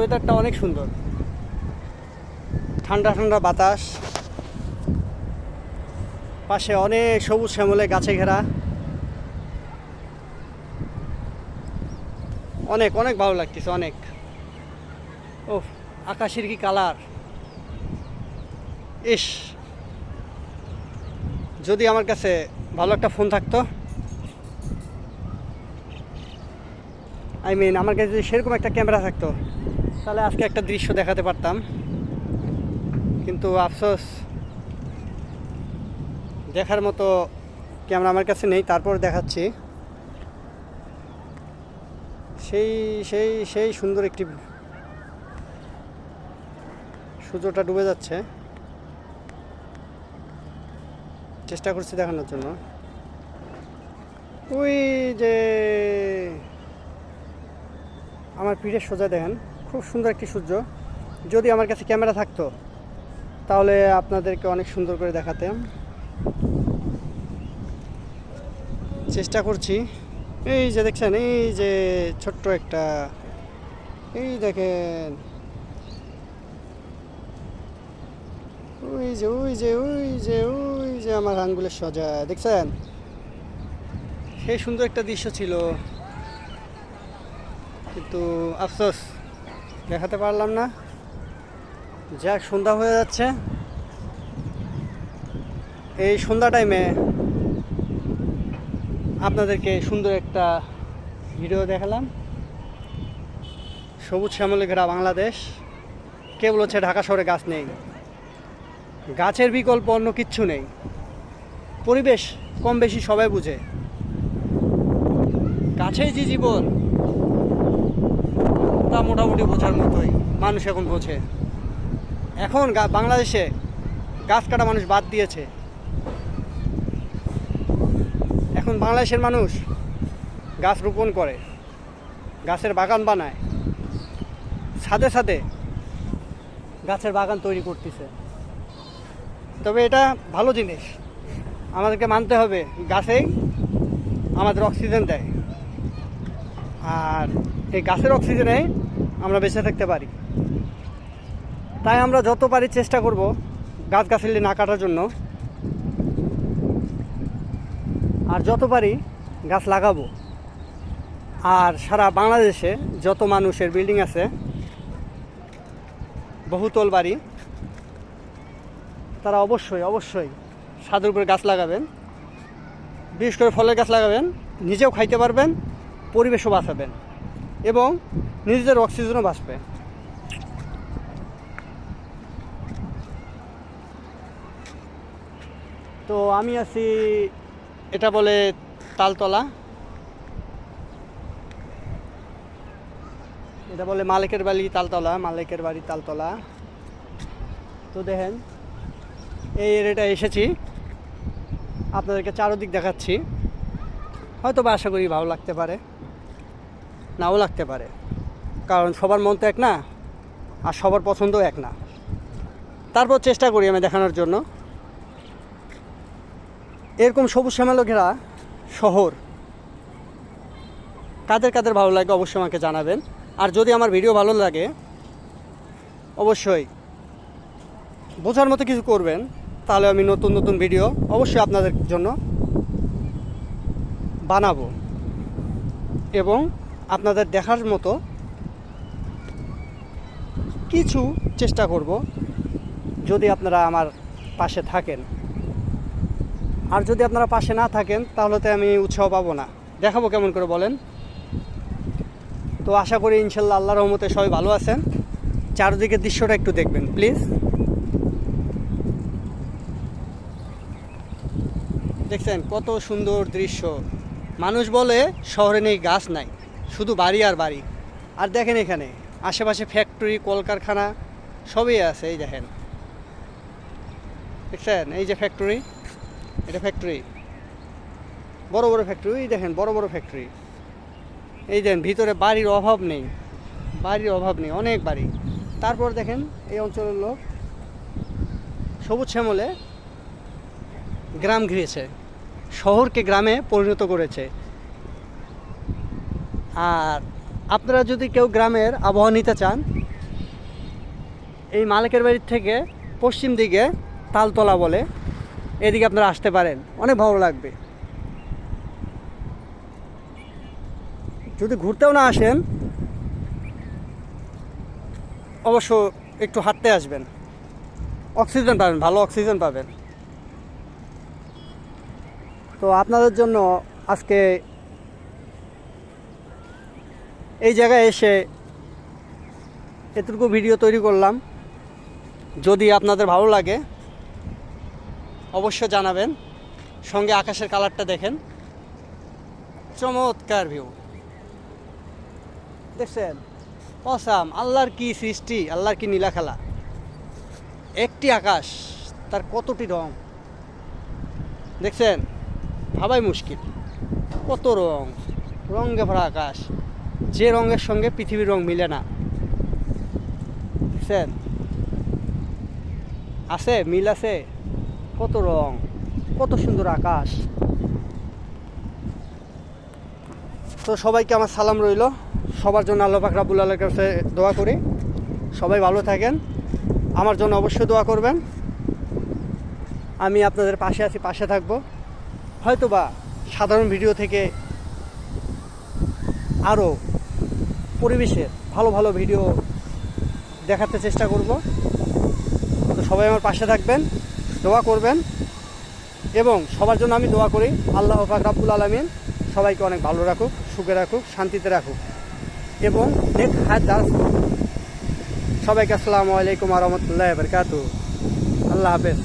ওয়েদারটা অনেক সুন্দর, ঠান্ডা ঠান্ডা বাতাস, পাশে অনেক সবুজ শ্যামলে গাছে ঘেরা, অনেক অনেক ভালো লাগতেছে অনেক। ও আকাশের কি কালার! ইস, যদি আমার কাছে ভালো একটা ফোন থাকতো, আমার কাছে যদি সেরকম একটা ক্যামেরা থাকতো, তাহলে আজকে একটা দৃশ্য দেখাতে পারতাম। কিন্তু আফসোস, দেখার মতো ক্যামেরা আমার কাছে নেই। তারপর দেখাচ্ছি সেই সেই সেই সুন্দর একটি, সূর্যটা ডুবে যাচ্ছে, চেষ্টা করছি দেখানোর জন্য। ওই যে আমার পিঠের সোজা দেখেন, খুব সুন্দর একটি সূর্য। যদি আমার কাছে ক্যামেরা থাকতো, তাহলে আপনাদেরকে অনেক সুন্দর করে দেখাতাম। চেষ্টা করছি। এই যে দেখছেন, এই যে ছোট্ট একটা, এই দেখেন, ওই যে ওই যে ওই যে ওই যে আমার আঙ্গুলের সোজা দেখছেন, সেই সুন্দর একটা দৃশ্য ছিল। কিন্তু আফসোস, দেখাতে পারলাম না। যাক, সন্ধ্যা হয়ে যাচ্ছে। এই সন্ধ্যা টাইমে আপনাদেরকে সুন্দর একটা ভিডিও দেখালাম। সবুজ শ্যামলে ঘেরা বাংলাদেশ। কে বলেছে ঢাকা শহরে গাছ নেই? গাছের বিকল্প অন্য কিচ্ছু নেই। পরিবেশ কম বেশি সবাই বুঝে, গাছেই যে জীবন তা মোটামুটি বোঝার মতোই মানুষ এখন বোঝে। এখন বাংলাদেশে গাছ কাটা মানুষ বাদ দিয়েছে। এখন বাংলাদেশের মানুষ গাছ রোপণ করে, গাছের বাগান বানায়, ছাদে ছাদে গাছের বাগান তৈরি করতেছে। তবে এটা ভালো জিনিস, আমাদেরকে মানতে হবে। গাছেই আমাদের অক্সিজেন দেয়, আর এই গাছের অক্সিজেনে আমরা বেঁচে থাকতে পারি। তাই আমরা যত পারি চেষ্টা করব গাছগাছালি না কাটার জন্য, আর যত পারি গাছ লাগাবো। আর সারা বাংলাদেশে যত মানুষের বিল্ডিং আছে, বহুতল বাড়ি, তারা অবশ্যই অবশ্যই ছাদের উপরে গাছ লাগাবেন। বিশেষ করে ফলের গাছ লাগাবেন, নিজেও খাইতে পারবেন, পরিবেশও বাঁচাবেন এবং নিজেদের অক্সিজেনও বাঁচবে। তো আমি আছি, এটা বলে তালতলা, এটা বলে মালিকের বাড়ি তালতলা, মালিকের বাড়ি তালতলা। তো দেখেন, এই এরিয়াটা এসেছি, আপনাদেরকে চারদিক দেখাচ্ছি। হয়তো বা আশা করি ভালো লাগতে পারে, নাও লাগতে পারে, কারণ সবার মন তো এক না, আর সবার পছন্দও এক না। তারপর চেষ্টা করি আমি দেখানোর জন্য। এরকম সবুজ শ্যামলে ঘেরা শহর কাদের কাদের ভালো লাগে অবশ্যই আমাকে জানাবেন। আর যদি আমার ভিডিও ভালো লাগে, অবশ্যই বোঝার মতো কিছু করবেন, তাহলে আমি নতুন নতুন ভিডিও অবশ্যই আপনাদের জন্য বানাবো এবং আপনাদের দেখার মতো কিছু চেষ্টা করব, যদি আপনারা আমার পাশে থাকেন। আর যদি আপনারা পাশে না থাকেন, তাহলে তো আমি উৎসাহ পাবো না। দেখাবো কেমন করে বলেন? তো আশা করি ইনশাল্লাহ আল্লাহর রহমতে সবাই ভালো আছেন। চারদিকের দৃশ্যটা একটু দেখবেন প্লিজ। দেখছেন কত সুন্দর দৃশ্য। মানুষ বলে শহরে নেই গাছ নাই, শুধু বাড়ি আর বাড়ি। আর দেখেন এখানে আশেপাশে ফ্যাক্টরি, কলকারখানা সবই আছে। এই দেখেন, দেখছেন এই যে ফ্যাক্টরি, এটা ফ্যাক্টরি, বড় বড় ফ্যাক্টরি। এই দেখেন বড় বড় ফ্যাক্টরি। এই দেখেন ভিতরে বাড়ির অভাব নেই, বাড়ির অভাব নেই, অনেক বাড়ি। তারপর দেখেন এই অঞ্চলের লোক সবুজ শ্যামলে গ্রাম ঘিরেছে, শহরকে গ্রামে পরিণত করেছে। আর আপনারা যদি কেউ গ্রামের আবহাওয়া নিতে চান, এই মালিকের বাড়ির থেকে পশ্চিম দিকে তালতলা বলে, এদিকে আপনারা আসতে পারেন, অনেক ভালো লাগবে। যদি ঘুরতেও না আসেন অবশ্য একটু হাঁটতে আসবেন, অক্সিজেন পাবেন, ভালো অক্সিজেন পাবেন। তো আপনাদের জন্য আজকে এই জায়গায় এসে এতটুকু ভিডিও তৈরি করলাম। যদি আপনাদের ভালো লাগে অবশ্যই জানাবেন। সঙ্গে আকাশের কালারটা দেখেন, চমৎকার ভিউ দেখছেন। অসাম, আল্লাহর কি সৃষ্টি, আল্লাহর কি নীলা খেলা। একটি আকাশ, তার কতটি রং দেখছেন, ভাবাই মুশকিল। কত রং, রঙে ভরা আকাশ, যে রঙের সঙ্গে পৃথিবীর রং মিলে না। দেখছেন, আছে মিল আছে, কত রং, কত সুন্দর আকাশ। তো সবাইকে আমার সালাম রইল। সবার জন্য আল্লাহ পাক রাব্বুল আলামিনের কাছে দোয়া করি সবাই ভালো থাকেন। আমার জন্য অবশ্যই দোয়া করবেন। আমি আপনাদের পাশে আছি, পাশে থাকবো। হয়তোবা সাধারণ ভিডিও থেকে আরও পরিবেশের ভালো ভালো ভিডিও দেখাতে চেষ্টা করব। তো সবাই আমার পাশে থাকবেন, দোয়া করবেন, এবং সবার জন্য আমি দোয়া করি আল্লাহ পাক রাব্বুল আলামিন সবাইকে অনেক ভালো রাখুক, সুখে রাখুক, শান্তিতে রাখুক, এবং নেক হায়াত দারাজ করুক। সবাইকে আসসালামু আলাইকুম ওয়া রাহমাতুল্লাহি ওয়া বারাকাতুহু। আল্লাহ হাফেজ।